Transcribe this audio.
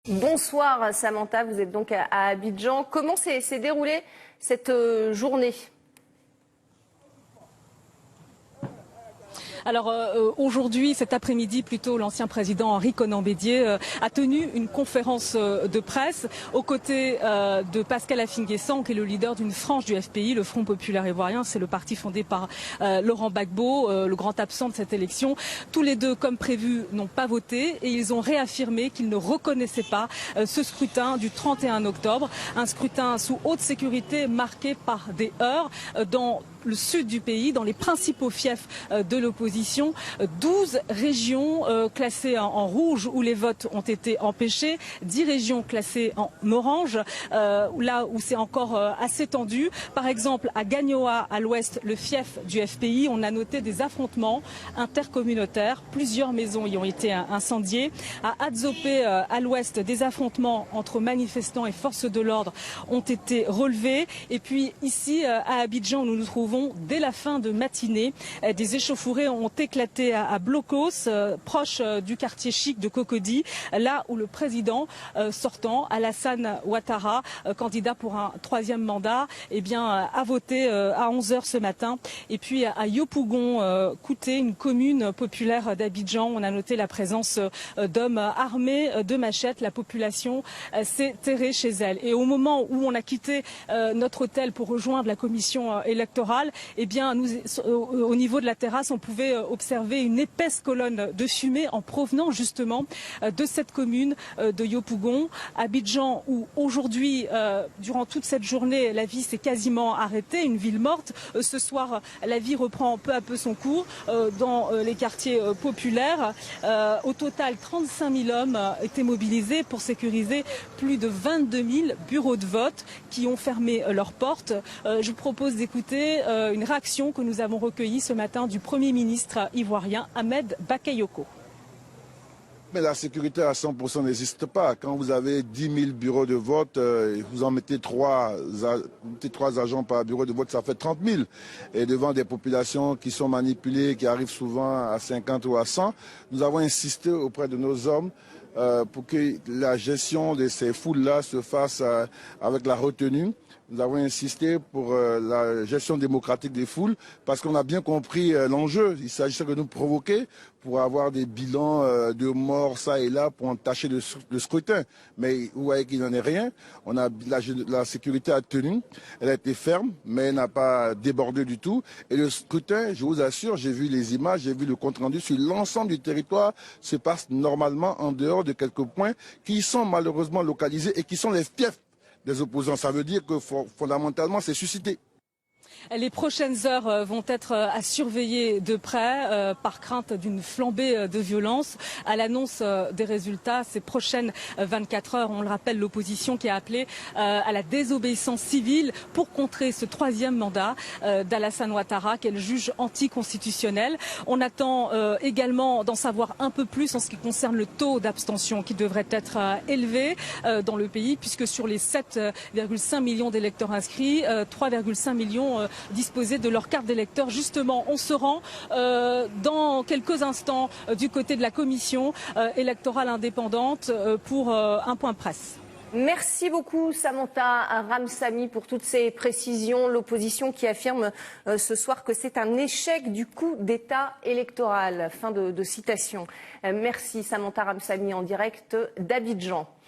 Bonsoir Samantha, vous êtes donc à Abidjan. Comment s'est déroulée cette journée ? Alors aujourd'hui, cet après-midi, plutôt, l'ancien président Henri Konan Bédié a tenu une conférence de presse aux côtés de Pascal Affi-N'Guessan, qui est le leader d'une frange du FPI, le Front populaire ivoirien. C'est le parti fondé par Laurent Gbagbo, le grand absent de cette élection. Tous les deux, comme prévu, n'ont pas voté et ils ont réaffirmé qu'ils ne reconnaissaient pas ce scrutin du 31 octobre. Un scrutin sous haute sécurité marqué par des heurts dans le sud du pays, dans les principaux fiefs de l'opposition. 12 régions classées en rouge où les votes ont été empêchés, 10 régions classées en orange, là où c'est encore assez tendu. Par exemple, à Gagnoa, à l'ouest, le fief du FPI, on a noté des affrontements intercommunautaires. Plusieurs maisons y ont été incendiées. À Adzopé, à l'ouest, des affrontements entre manifestants et forces de l'ordre ont été relevés. Et puis ici, à Abidjan, où nous nous trouvons, dès la fin de matinée, des échauffourées ont éclaté à Blocos, proche du quartier chic de Cocody, là où le président sortant, Alassane Ouattara, candidat pour un troisième mandat, a voté à 11h ce matin. Et puis à Yopougon, Kouté, une commune populaire d'Abidjan, on a noté la présence d'hommes armés de machettes. La population s'est terrée chez elle. Et au moment où on a quitté notre hôtel pour rejoindre la commission électorale, au niveau de la terrasse, on pouvait observer une épaisse colonne de fumée en provenance justement de cette commune de Yopougon. Abidjan, où aujourd'hui, durant toute cette journée, la vie s'est quasiment arrêtée, une ville morte. Ce soir, la vie reprend peu à peu son cours dans les quartiers populaires. Au total, 35 000 hommes étaient mobilisés pour sécuriser plus de 22 000 bureaux de vote qui ont fermé leurs portes. Je vous propose d'écouter une réaction que nous avons recueillie ce matin du Premier ministre ivoirien Ahmed Bakayoko. Mais la sécurité à 100% n'existe pas. Quand vous avez 10 000 bureaux de vote, vous en mettez trois agents par bureau de vote, ça fait 30 000. Et devant des populations qui sont manipulées, qui arrivent souvent à 50 ou à 100, nous avons insisté auprès de nos hommes pour que la gestion de ces foules-là se fasse avec la retenue. Nous avons insisté pour la gestion démocratique des foules parce qu'on a bien compris l'enjeu. Il s'agissait de nous provoquer pour avoir des bilans de morts ça et là pour entacher le scrutin. Mais vous voyez qu'il n'en est rien. La sécurité a tenu, elle a été ferme, mais elle n'a pas débordé du tout. Et le scrutin, je vous assure, j'ai vu les images, j'ai vu le compte-rendu sur l'ensemble du territoire, se passe normalement en dehors de quelques points qui sont malheureusement localisés et qui sont les fiefs des opposants. Ça veut dire que fondamentalement, c'est suscité. Les prochaines heures vont être à surveiller de près par crainte d'une flambée de violence. À l'annonce des résultats, ces prochaines 24 heures, on le rappelle, l'opposition qui a appelé à la désobéissance civile pour contrer ce troisième mandat d'Alassane Ouattara, qu'elle juge anticonstitutionnel. On attend également d'en savoir un peu plus en ce qui concerne le taux d'abstention qui devrait être élevé dans le pays, puisque sur les 7,5 millions d'électeurs inscrits, 3,5 millions disposer de leur carte d'électeur. Justement, on se rend dans quelques instants du côté de la commission électorale indépendante pour un point presse. Merci beaucoup Samantha Ramsamy pour toutes ces précisions. L'opposition qui affirme ce soir que c'est un échec du coup d'État électoral. Fin de citation. Merci Samantha Ramsamy en direct d'Abidjan.